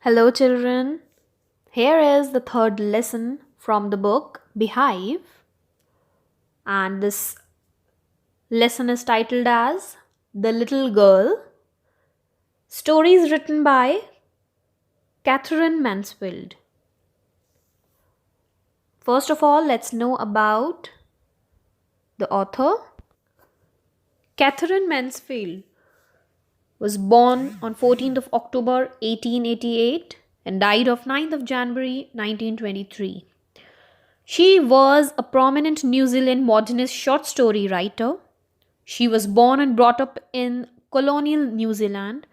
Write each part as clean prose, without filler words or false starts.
Hello, children. Here is the third lesson from the book Beehive, and this lesson is titled as The Little Girl. Stories written by Catherine Mansfield. First of all, let's know about the author. Catherine Mansfield was born on 14th of October 1888 and died of 9th of January 1923. She was a prominent New Zealand modernist short story writer. She was born and brought up in colonial New Zealand.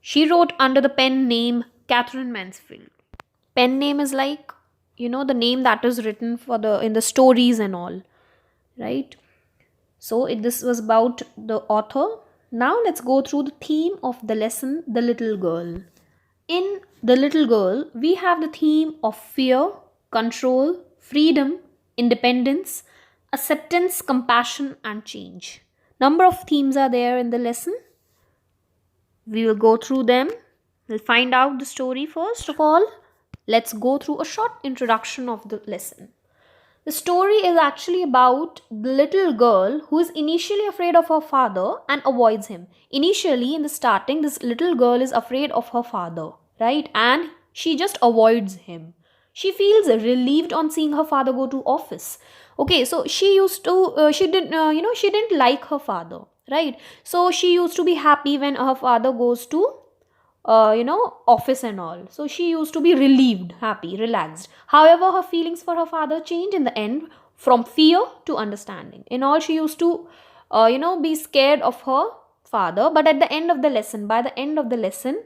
She wrote under the pen name Catherine Mansfield. Pen name is like, the name that is written for the in the stories and all, right? This was about the author. Now let's go through the theme of the lesson, The Little Girl. In The Little Girl, we have the theme of fear, control, freedom, independence, acceptance, compassion, and change. Number of themes are there in the lesson. We will go through them. We'll find out the story first of all. Let's go through a short introduction of the lesson. The story is actually about the little girl who is initially afraid of her father and avoids him. Initially, in the starting, this little girl is afraid of her father, right? And she just avoids him. She feels relieved on seeing her father go to office. Okay, so she didn't like her father, right? So she used to be happy when her father goes to office and all. So she used to be relieved, happy, relaxed. However, her feelings for her father changed in the end from fear to understanding. In all, she used to, be scared of her father. But at the end of the lesson, by the end of the lesson,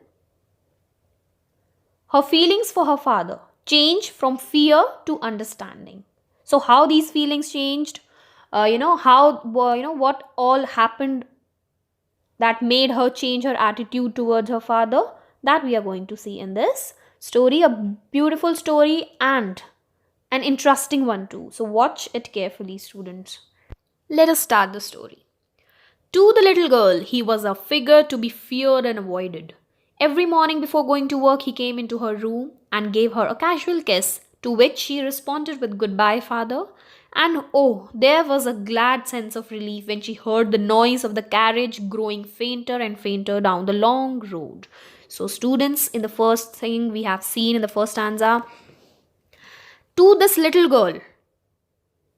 her feelings for her father changed from fear to understanding. So how these feelings changed, what all happened that made her change her attitude towards her father, that we are going to see in this story. A beautiful story and an interesting one too. So watch it carefully, students. Let us start the story. To the little girl, he was a figure to be feared and avoided. Every morning before going to work, he came into her room and gave her a casual kiss, to which she responded with "Goodbye, father." And oh, there was a glad sense of relief when she heard the noise of the carriage growing fainter and fainter down the long road. So, students, in the first thing we have seen in the first stanza, to this little girl,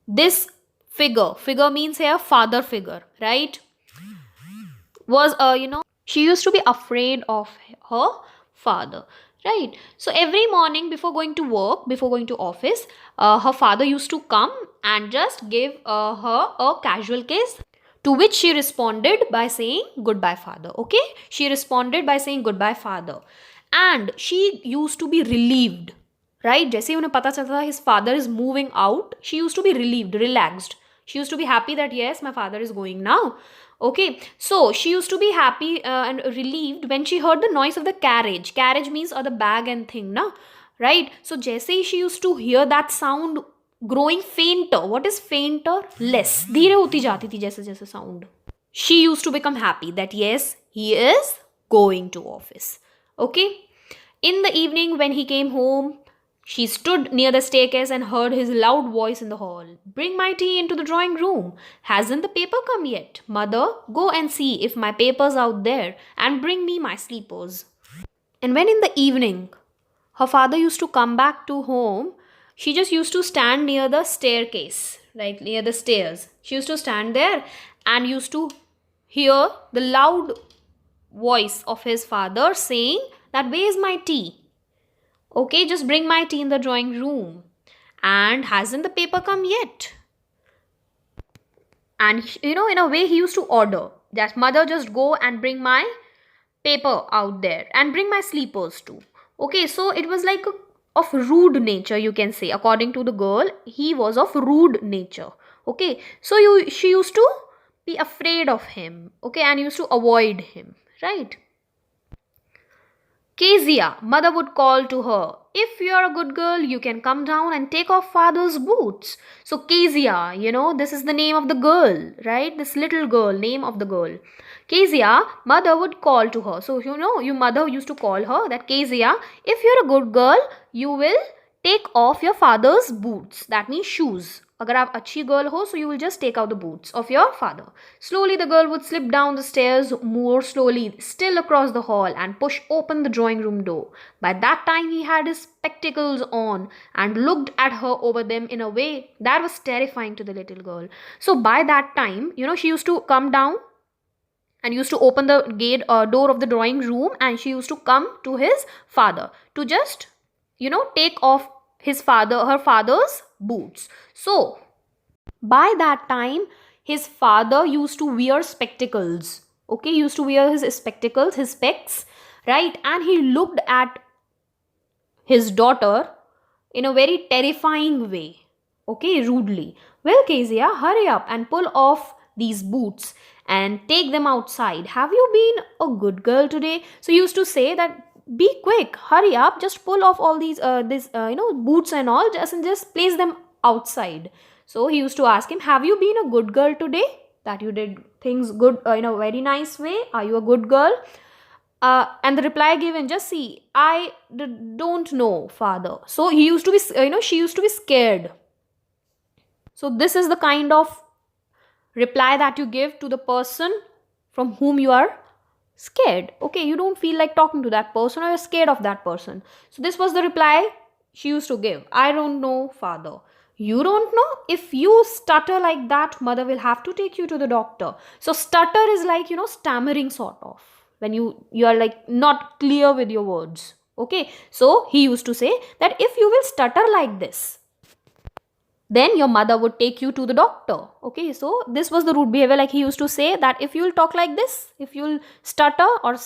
this figure means here father figure, right? Was she used to be afraid of her father, right? So every morning before going to work, before going to office, her father used to come and just give her a casual kiss, to which she responded by saying "Goodbye, father." Okay, she responded by saying "Goodbye, father." And she used to be relieved, right? जैसे ही उन्हें पता चलता था his father is moving out, she used to be relieved, relaxed. She used to be happy that yes, my father is going now. Okay, so she used to be happy and relieved when she heard the noise of the carriage. Carriage means the bag and thing, na? Right? So जैसे ही she used to hear that sound growing fainter. What is fainter? Less. धीरे होती जाती थी जैसे जैसे sound. She used to become happy that yes, he is going to office. Okay. In the evening when he came home, she stood near the staircase and heard his loud voice in the hall. "Bring my tea into the drawing room. Hasn't the paper come yet? Mother, go and see if my paper's out there and bring me my sleepers." And when in the evening her father used to come back to home, she just used to stand near the staircase, like near the stairs. She used to stand there and used to hear the loud voice of his father saying that "Where's my tea? Okay, just bring my tea in the drawing room. And hasn't the paper come yet?" And in a way, he used to order that "Mother, just go and bring my paper out there and bring my sleepers too." Okay, so it was like of rude nature, you can say. According to the girl, he was of rude nature. Okay, so she used to be afraid of him. Okay, and used to avoid him, right? Kezia, mother would call to her, if you're a good girl, you can come down and take off father's boots. So Kezia, this is the name of the girl, right? This little girl, name of the girl. Kezia, mother would call to her. So, your mother used to call her that Kezia, if you're a good girl, you will take off your father's boots. That means shoes. अगर आप अच्छी girl हो, so you will just take out the boots of your father. Slowly the girl would slip down the stairs more slowly, still across the hall, and push open the drawing room door. By that time he had his spectacles on and looked at her over them in a way that was terrifying to the little girl. So by that time, she used to come down and used to open the gate door of the drawing room, and she used to come to his father to just take off her father's boots. So by that time his father used to wear spectacles. Okay, he used to wear his spectacles, his specs, right? And he looked at his daughter in a very terrifying way. Okay, rudely. Well, Kezia, hurry up and pull off these boots and take them outside. Have you been a good girl today? So he used to say that, be quick, hurry up, just pull off all these boots and all, just place them outside. So he used to ask him, have you been a good girl today? That you did things good in a very nice way. Are you a good girl? And the reply given, just see, don't know, father. So he used to be, she used to be scared. So this is the kind of reply that you give to the person from whom you are scared. Okay, you don't feel like talking to that person, or you're scared of that person. So this was the reply she used to give. I don't know, father. You don't know? If you stutter like that, mother will have to take you to the doctor. So stutter is like, stammering sort of. When you are like not clear with your words. Okay, so he used to say that if you will stutter like this, then your mother would take you to the doctor. Okay, so this was the rude behavior. Like he used to say that if you will talk like this, if you will stutter or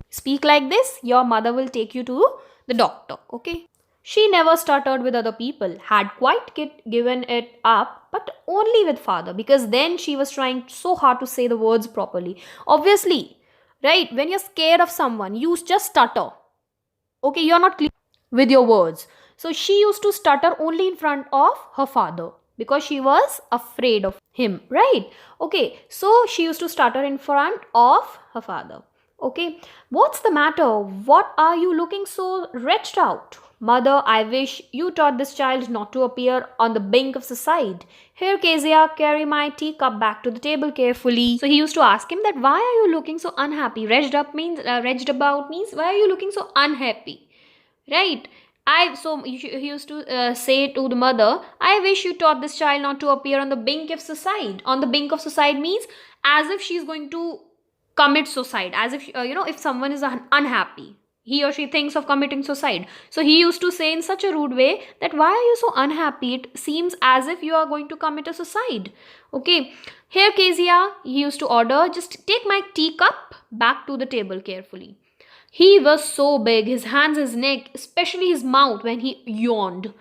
speak like this, your mother will take you to the doctor. Okay, she never stuttered with other people, had quite given it up, but only with father, because then she was trying so hard to say the words properly. Obviously, right, when you're scared of someone, you just stutter. Okay, you're not clear with your words. So she used to stutter only in front of her father because she was afraid of him, right? Okay, so she used to stutter in front of her father. Okay, what's the matter? What are you looking so wretched out? Mother, I wish you taught this child not to appear on the brink of suicide. Here, Kezia, carry my teacup back to the table carefully. So he used to ask him that, why are you looking so unhappy? Wretched about means why are you looking so unhappy? Right? He used to say to the mother, I wish you taught this child not to appear on the brink of suicide. On the brink of suicide means as if she's going to commit suicide, as if if someone is unhappy, he or she thinks of committing suicide. So he used to say in such a rude way that, why are you so unhappy? It seems as if you are going to commit a suicide. Okay, here, Kezia, he used to order, just take my teacup back to the table carefully. He was so big, his hands, his neck, especially his mouth when he yawned.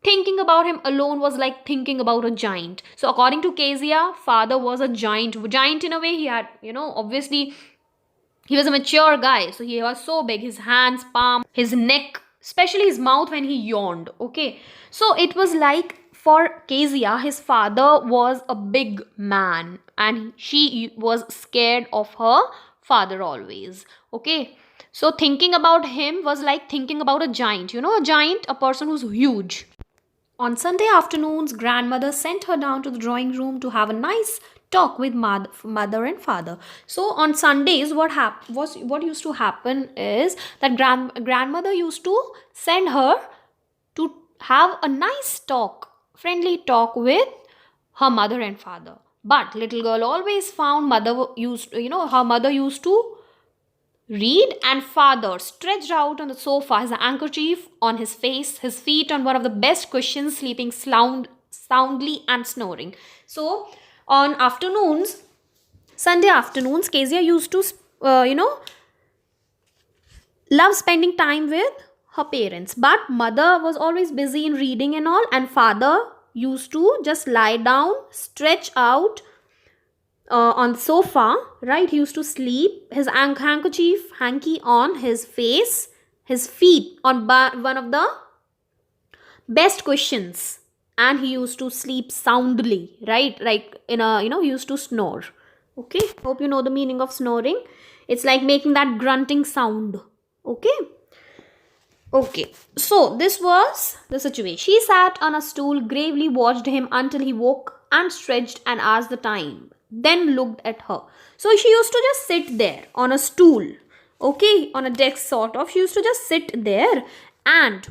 Thinking about him alone was like thinking about a giant. So according to Kezia, father was a giant. Giant in a way, he had, obviously, he was a mature guy. So he was so big, his hands, palm, his neck, especially his mouth when he yawned. Okay. So it was like for Kezia, his father was a big man and she was scared of her father always. Okay. So thinking about him was like thinking about a giant, a giant, a person who's huge. On Sunday afternoons, grandmother sent her down to the drawing room to have a nice talk with mother and father. So on Sundays, what used to happen is that grandmother used to send her to have a nice talk, friendly talk with her mother and father. But little girl always found her mother used to read, and father stretched out on the sofa, his handkerchief on his face, his feet on one of the best cushions, sleeping soundly and snoring. So on Sunday afternoons, Kezia used to, love spending time with her parents. But mother was always busy in reading and all, and father used to just lie down, stretch out on the sofa, right? He used to sleep, his handkerchief, hanky on his face, his feet on one of the best cushions, and he used to sleep soundly, right? Like in a, he used to snore. Okay, hope you know the meaning of snoring. It's like making that grunting sound. Okay. Okay, so this was the situation. She sat on a stool, gravely watched him until he woke and stretched and asked the time, then looked at her. So she used to just sit there on a stool, okay, on a desk sort of. She used to just sit there and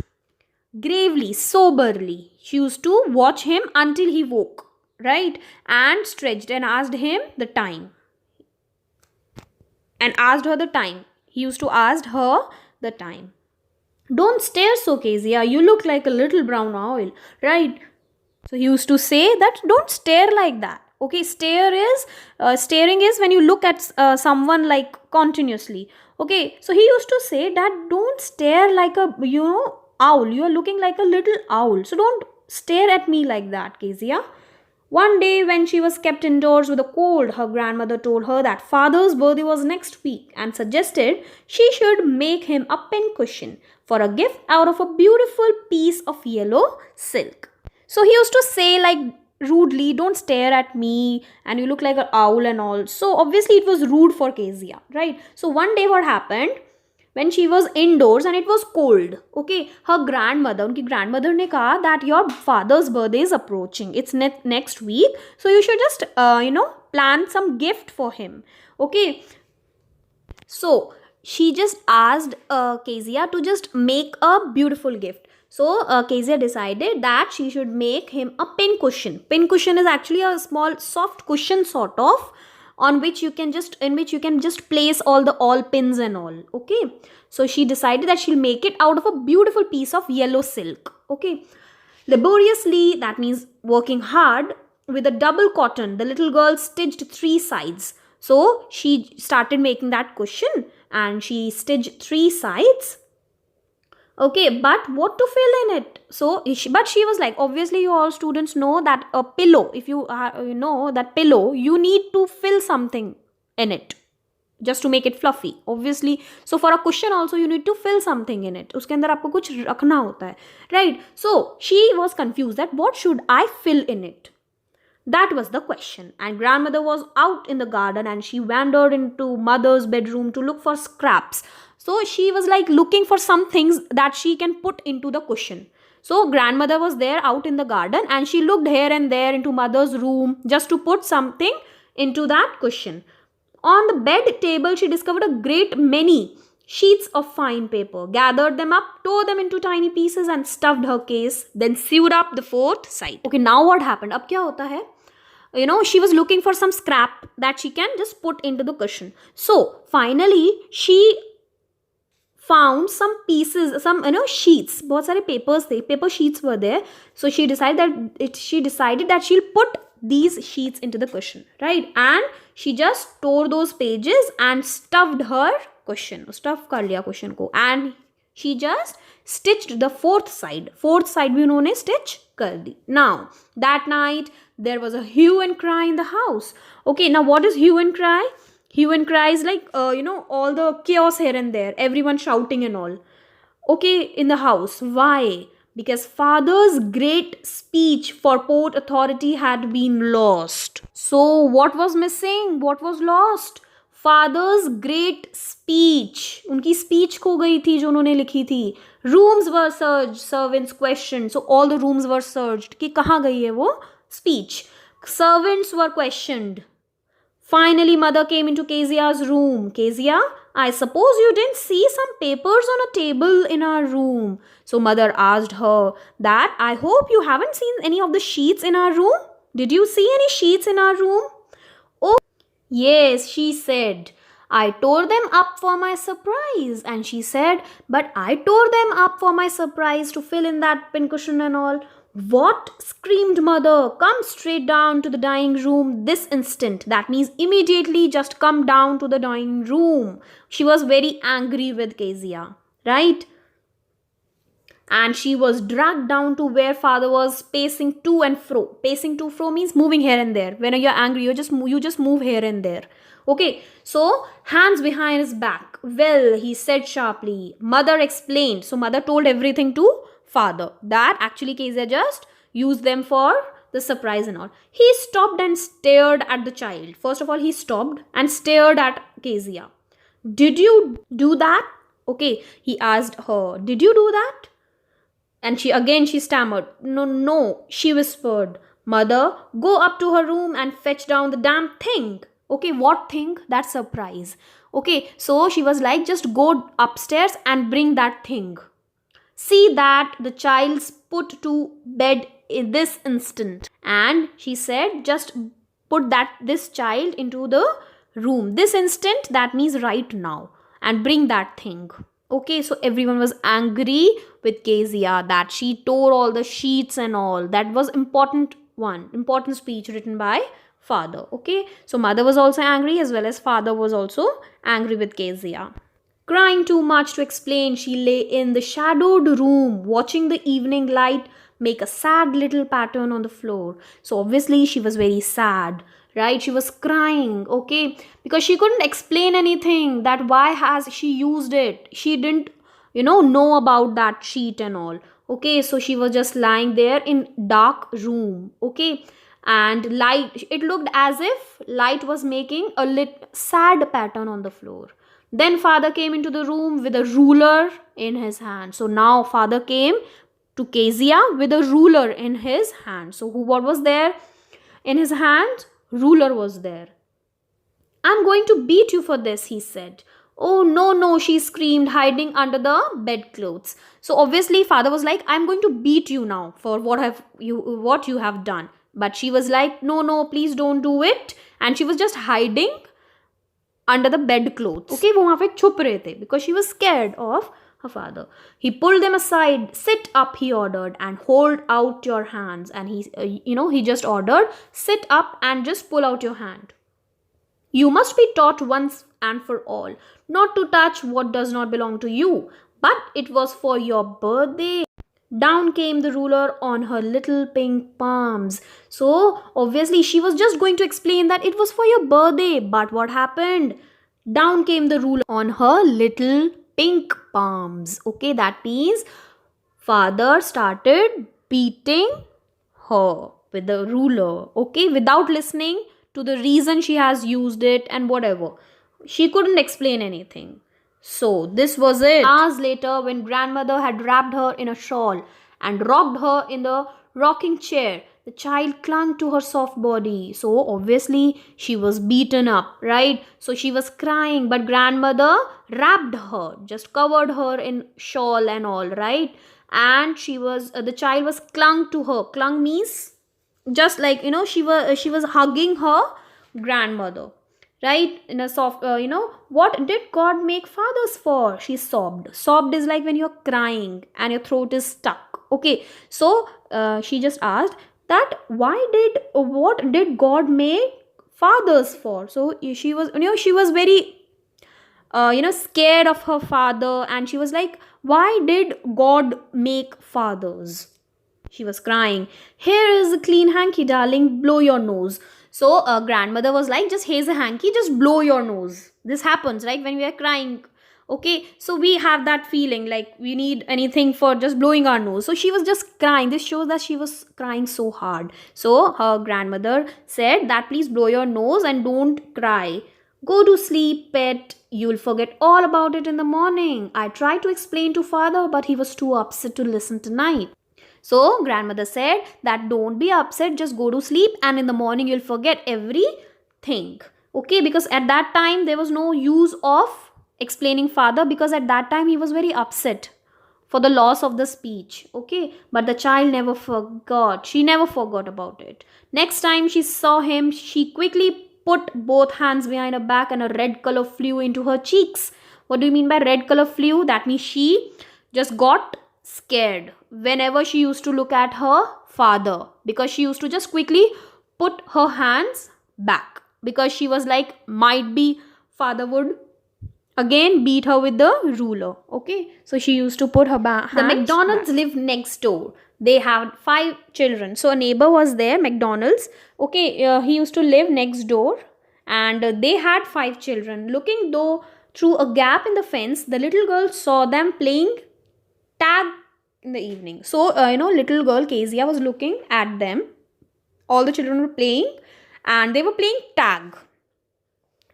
gravely, soberly, she used to watch him until he woke, right, and stretched and asked him the time. And asked her the time. He used to ask her the time. Don't stare so, Kezia. You look like a little brown owl, right? So he used to say that don't stare like that. Okay, staring is when you look at someone like continuously. Okay, so he used to say that don't stare like a owl. You are looking like a little owl. So don't stare at me like that, Kezia. One day, when she was kept indoors with a cold, her grandmother told her that father's birthday was next week and suggested she should make him a pincushion for a gift out of a beautiful piece of yellow silk. So he used to say, like, rudely, don't stare at me and you look like an owl and all. So obviously it was rude for Kezia, right? So one day what happened, when she was indoors and it was cold, okay, her grandmother, unki grandmother ne kaha that your father's birthday is approaching, it's next week, so you should just plan some gift for him. Okay, so she just asked Kezia to just make a beautiful gift. So Kezia decided that she should make him a pin cushion. Pin cushion is actually a small soft cushion sort of, on which you can just place all pins and all. Okay, so she decided that she'll make it out of a beautiful piece of yellow silk. Okay, laboriously, that means working hard, with a double cotton, the little girl stitched 3 sides. So she started making that cushion and she stitched 3 sides. Okay, but what to fill in it? So, but she was like, obviously, you all students know that a pillow, if you know that pillow, you need to fill something in it just to make it fluffy. Obviously, so for a cushion also, you need to fill something in it. उसके अंदर आपको कुछ रखना होता है, right? So she was confused that what should I fill in it? That was the question. And grandmother was out in the garden and she wandered into mother's bedroom to look for scraps. So she was like looking for some things that she can put into the cushion. So grandmother was there out in the garden and she looked here and there into mother's room just to put something into that cushion. On the bed table, she discovered a great many sheets of fine paper, gathered them up, tore them into tiny pieces and stuffed her case, then sewed up the 4th side. Okay, now what happened? Ab kya hota hai? She was looking for some scrap that she can just put into the cushion. So finally, she found some pieces, some sheets, bahut sare paper sheets were there. So she decided that she'll put these sheets into the cushion, right? And she just tore those pages and stuffed her cushion, stuff kar liya cushion ko, and she just stitched the 4th side. 4th side bhi unhone stitch kar di. Now that night there was a hue and cry in the house. Okay, now what is hue and cry? Hue and cry is like, all the chaos here and there, everyone shouting and all. Okay, in the house. Why? Because father's great speech for Port Authority had been lost. So what was missing? What was lost? Father's great speech. उनकी speech खो गई थी जो उन्होंने लिखी थी. Rooms were searched, servants questioned. So all the rooms were searched. कि कहाँ गई है वो speech? Servants were questioned. Finally, mother came into Kezia's room. Kezia, I suppose you didn't see some papers on a table in our room. So mother asked her that, I hope you haven't seen any of the sheets in our room. Did you see any sheets in our room? Oh, yes, she said. I tore them up for my surprise. And she said, but I tore them up for my surprise to fill in that pincushion and all. What? Screamed mother. Come straight down to the dining room this instant. That means immediately just come down to the dining room. She was very angry with Kezia, right? and she was dragged down to where father was pacing to and fro. Pacing to fro means moving here and there. When you're angry, you just move here and there. Okay, so hands behind his back. Well, he said sharply. Mother explained. So mother told everything to father. That actually Kezia just used them for the surprise and all. He stopped and stared at the child. First of all, he stopped and stared at Kezia. Did you do that? Okay, he asked her. Did you do that? And she stammered. No, no, she whispered. Mother, go up to her room and fetch down the damn thing. Okay, what thing? That surprise. Okay, so she was like, just go upstairs and bring that thing. See that the child's put to bed in this instant. And she said, just put this child into the room. This instant, that means right now. And bring that thing. Okay, so everyone was angry with Kezia that she tore all the sheets and all. That was important speech written by father. Okay, so mother was also angry as well as father was also angry with Kezia. Crying too much to explain, she lay in the shadowed room watching the evening light make a sad little pattern on the floor. So obviously she was very sad, right? She was crying, okay, because she couldn't explain anything that why has she used it. She didn't know about that sheet and all. Okay, so she was just lying there in dark room. Okay, and light, it looked as if light was making a sad pattern on the floor. Then father came into the room with a ruler in his hand. So now father came to Kezia with a ruler in his hand. So what was there in his hand? Ruler was there. I'm going to beat you for this, he said. Oh, no, no, she screamed, hiding under the bedclothes. So obviously father was like, I'm going to beat you now for what you have done. But she was like, no, no, please don't do it. And she was just hiding under the bedclothes. Okay, वो वहाँ पे छुप रहे थे because she was scared of her father. He pulled them aside. Sit up, he ordered, and hold out your hands. And he just ordered, sit up and just pull out your hand. You must be taught once and for all not to touch what does not belong to you. But it was for your birthday. Down came the ruler on her little pink palms. So obviously she was just going to explain that it was for your birthday. But what happened? Down came the ruler on her little pink palms. Okay, that means father started beating her with the ruler. Okay, without listening to the reason she has used it and whatever. She couldn't explain anything. So this was it. Hours later, when grandmother had wrapped her in a shawl and rocked her in the rocking chair, the child clung to her soft body. So obviously she was beaten up, right? So she was crying, but grandmother wrapped her, just covered her in shawl and all, right? And the child was clung to her. Clung means just like she was hugging her grandmother, right, in a soft what did God make fathers for? She sobbed is like when you're crying and your throat is stuck. Okay, so she just asked that what did God make fathers for? So she was very scared of her father, and she was like, why did God make fathers? She was crying. Here is a clean hanky, darling. Blow your nose. So grandmother was like, just here's a hanky, just blow your nose. This happens, right, when we are crying. Okay, so we have that feeling like we need anything for just blowing our nose. So she was just crying. This shows that she was crying so hard. So her grandmother said that please blow your nose and don't cry. Go to sleep, pet. You'll forget all about it in the morning. I tried to explain to father, but he was too upset to listen tonight. So grandmother said that don't be upset, just go to sleep and in the morning you'll forget everything. Okay, because at that time there was no use of explaining father, because at that time he was very upset for the loss of the speech. Okay, but the child never forgot. She never forgot about it. Next time she saw him, she quickly put both hands behind her back and a red color flew into her cheeks. What do you mean by red color flew? That means she just got scared whenever she used to look at her father, because she used to just quickly put her hands back because she was like, might be father would again beat her with the ruler. Okay, so she used to put her hands. The McDonald's lived next door. They had 5 children. So a neighbor was there, McDonald's. Okay, he used to live next door, and they had 5 children. Looking though through a gap in the fence, the little girl saw them playing tag in the evening. So little girl Kezia was looking at them. All the children were playing, and they were playing tag.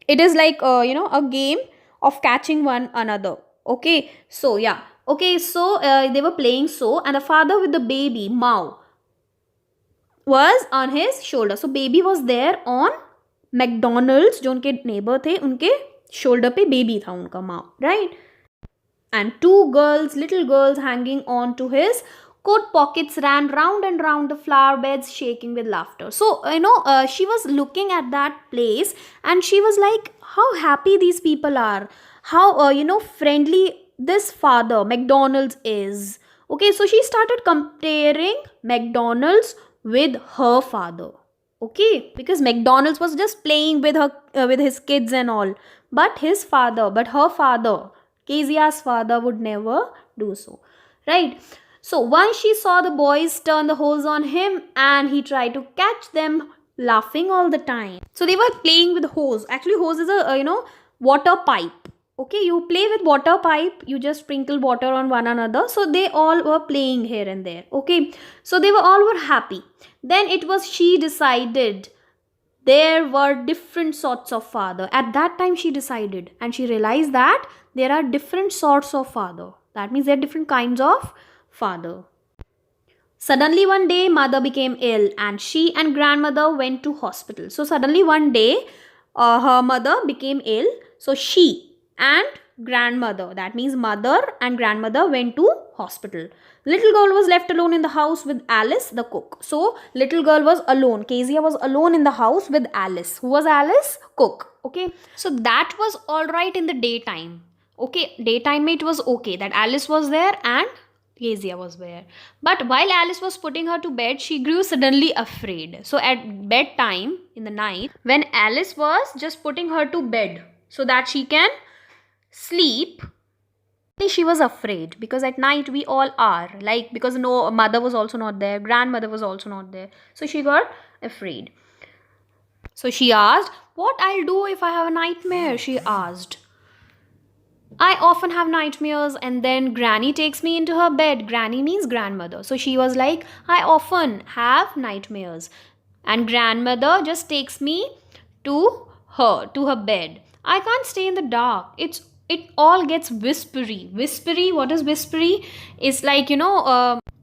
It is like a game of catching one another. Okay, so yeah. Okay, so they were playing, so, and the father with the baby Mao was on his shoulder. So baby was there on McDonald's, जो उनके neighbor थे, उनके shoulder पे baby था उनका Mao, right? And 2 little girls hanging on to his coat pockets ran round and round the flower beds, shaking with laughter. So she was looking at that place, and she was like, how happy these people are, how friendly this father McDonald's is. Okay, so she started comparing McDonald's with her father. Okay, because McDonald's was just playing with her with his kids and all, but her father, Kezia's father, would never do so, right? So once she saw the boys turn the hose on him, and he tried to catch them, laughing all the time. So they were playing with hose. Actually, hose is a water pipe. Okay, you play with water pipe, you just sprinkle water on one another. So they all were playing here and there. Okay, so they all were happy. Then it was she decided there were different sorts of father. At that time she decided, and she realized that there are different sorts of father. That means there are different kinds of father. Suddenly one day mother became ill, and she and grandmother went to hospital. So suddenly one day her mother became ill. So she and grandmother, that means mother and grandmother, went to hospital. Little girl was left alone in the house with Alice the cook. So little girl was alone. Kezia was alone in the house with Alice. Who was Alice? Cook. Okay, so that was all right in the daytime. Okay, daytime it was okay that Alice was there and Kezia was there. But while Alice was putting her to bed, she grew suddenly afraid. So at bedtime in the night, when Alice was just putting her to bed so that she can sleep, she was afraid, because at night we all are, like, because no mother was also not there, grandmother was also not there. So she got afraid. So she asked, what I'll do if I have a nightmare? She asked. I often have nightmares, and then Granny takes me into her bed. Granny means grandmother. So she was like, I often have nightmares, and grandmother just takes me to her bed. I can't stay in the dark. It all gets whispery. Whispery, what is whispery? It's like,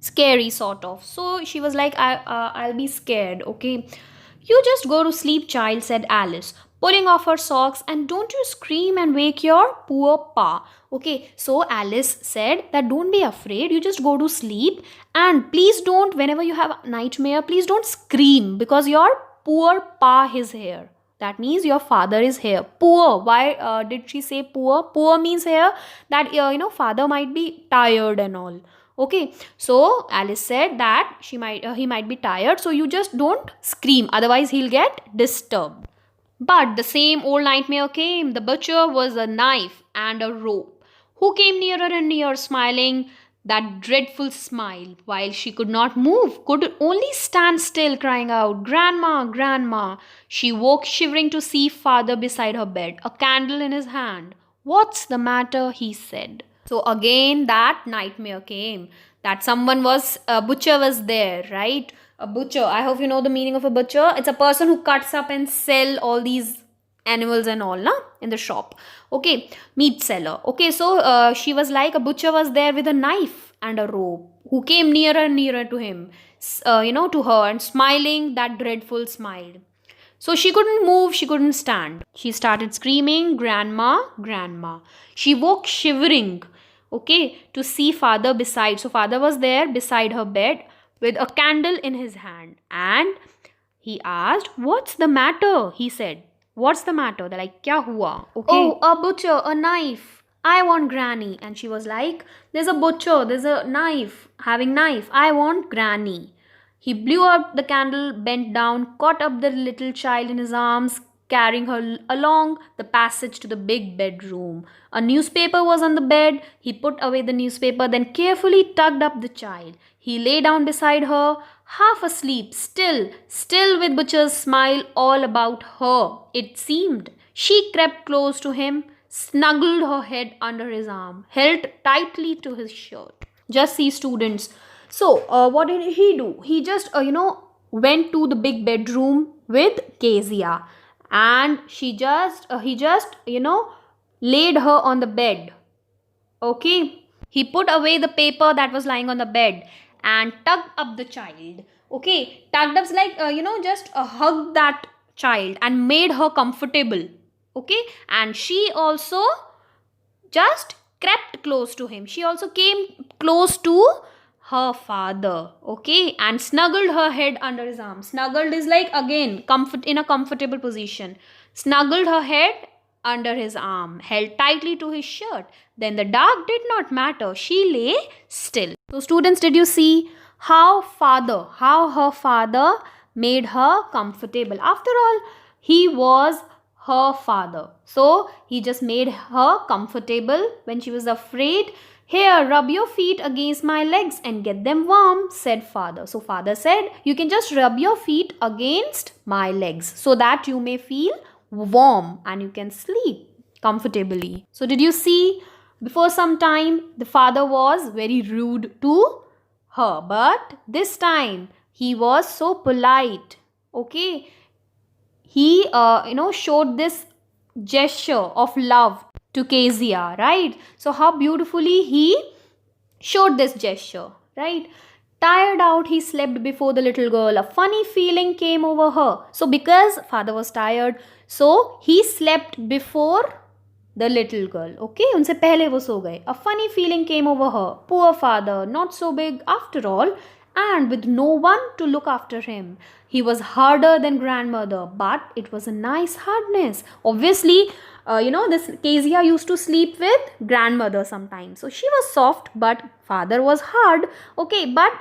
scary sort of. So she was like, I'll be scared, okay? You just go to sleep, child, said Alice, pulling off her socks, and don't you scream and wake your poor pa. Okay, so Alice said that don't be afraid, you just go to sleep, and please don't, whenever you have a nightmare, please don't scream, because your poor pa is here. That means your father is here. Poor. Why did she say poor? Poor means here that father might be tired and all. Okay, so Alice said that he might be tired, so you just don't scream, otherwise he'll get disturbed. But the same old nightmare came. The butcher was a knife and a rope, who came nearer and nearer, smiling that dreadful smile, while she could not move, could only stand still, crying out, Grandma, Grandma. She woke shivering to see father beside her bed, a candle in his hand. What's the matter? He said. So again that nightmare came, that a butcher was there, right? A butcher. I hope you know the meaning of a butcher. It's a person who cuts up and sell all these animals and all, in the shop. Okay, meat seller. Okay, so she was like, a butcher was there with a knife and a rope, who came nearer and nearer to him, to her, and smiling that dreadful smile. So she couldn't move, she couldn't stand. She started screaming, Grandma, Grandma. She woke shivering, okay, to see father beside. So father was there beside her bed with a candle in his hand, and he asked, what's the matter? He said, what's the matter? They're like, kya hua? Okay. Oh, a butcher, a knife. I want Granny. And she was like, there's a butcher, there's a knife, having knife. I want Granny. He blew out the candle, bent down, caught up the little child in his arms, carrying her along the passage to the big bedroom. A newspaper was on the bed. He put away the newspaper, then carefully tucked up the child. He lay down beside her, half asleep, still with Butcher's smile all about her, it seemed. She crept close to him, snuggled her head under his arm, held tightly to his shirt. Just see, students. So, what did he do? He just, went to the big bedroom with Kezia, and he just, laid her on the bed. Okay, he put away the paper that was lying on the bed and tugged up the child. Okay, tugged up's like, just hugged that child and made her comfortable. Okay, and she also just crept close to him. She also came close to her father, okay, and snuggled her head under his arm. Snuggled is like, again, comfort in a comfortable position. Snuggled her head under his arm, held tightly to his shirt. Then the dark did not matter. She lay still. So, students, did you see how her father made her comfortable? After all, he was her father. So, he just made her comfortable when she was afraid. Here, rub your feet against my legs and get them warm, said father. So, father said, you can just rub your feet against my legs so that you may feel warm and you can sleep comfortably. So, did you see? Before some time, the father was very rude to her, but this time he was so polite. Okay, he showed this gesture of love to Kezia, right? So how beautifully he showed this gesture, right? Tired out, he slept before the little girl. A funny feeling came over her. So because father was tired, so he slept before the little girl. Okay, unse pehle wo so gaye. A funny feeling came over her. Poor father, not so big after all, and with no one to look after him. He was harder than grandmother, but it was a nice hardness. Obviously, this Kezia used to sleep with grandmother sometimes. So she was soft, but father was hard. Okay, but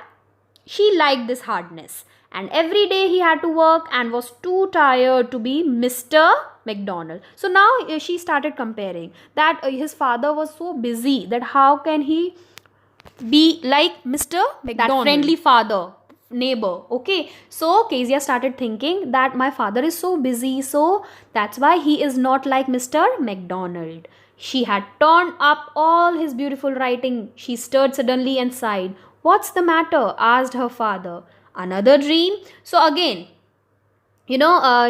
she liked this hardness. And every day he had to work and was too tired to be Mr. McDonald. So now she started comparing that his father was so busy that how can he be like Mr. McDonald, that friendly father, neighbor. Okay, so Kezia started thinking that my father is so busy, so that's why he is not like Mr. McDonald. She had torn up all his beautiful writing. She stirred suddenly and sighed. What's the matter? Asked her father. Another dream? So again,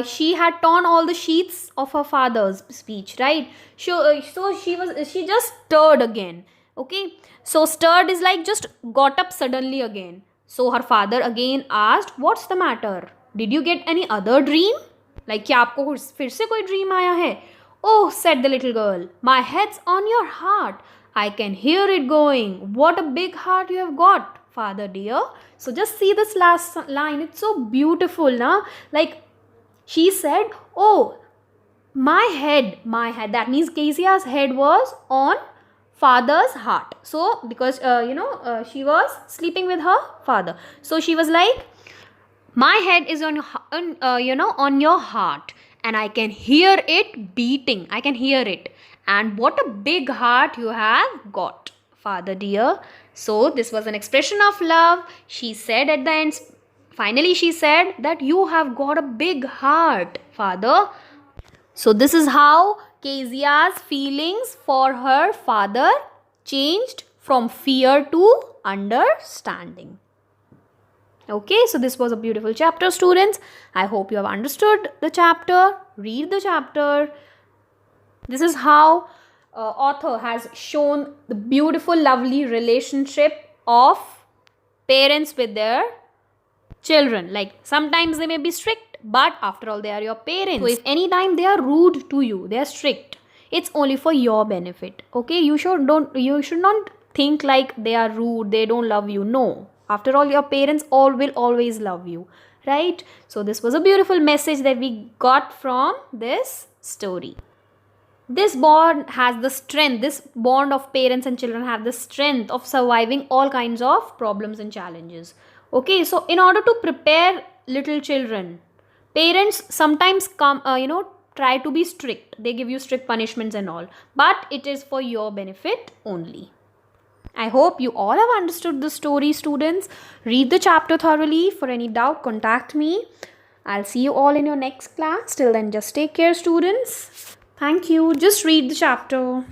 she had torn all the sheets of her father's speech, right? So she just stirred again. Okay, so stirred is like just got up suddenly again. So her father again asked, what's the matter? Did you get any other dream? Like क्या आपको फिर से कोई dream आया है? Oh, said the little girl, my head's on your heart. I can hear it going. What a big heart you have got, father dear. So just see this last line. It's so beautiful, na? Like she said, oh, my head. That means Kezia's head was on father's heart. So because she was sleeping with her father, so she was like, my head is on your heart, and I can hear it beating. I can hear it. And what a big heart you have got, father dear. So this was an expression of love. She said at the end, finally she said that you have got a big heart, father. So this is how Kezia's feelings for her father changed from fear to understanding. Okay, so this was a beautiful chapter, students. I hope you have understood the chapter. Read the chapter. This is how author has shown the beautiful, lovely relationship of parents with their children. Like sometimes they may be strict, but after all they are your parents. So if anytime they are rude to you, they are strict, it's only for your benefit. Okay, you should not think like they are rude, they don't love you. No, after all your parents will always love you, right? So this was a beautiful message that we got from this story. This bond has the strength, this bond of parents and children have the strength of surviving all kinds of problems and challenges. Okay, so in order to prepare little children, parents sometimes try to be strict. They give you strict punishments and all, but it is for your benefit only. I hope you all have understood the story, students. Read the chapter thoroughly. For any doubt, contact me. I'll see you all in your next class. Till then, just take care, students. Thank you. Just read the chapter.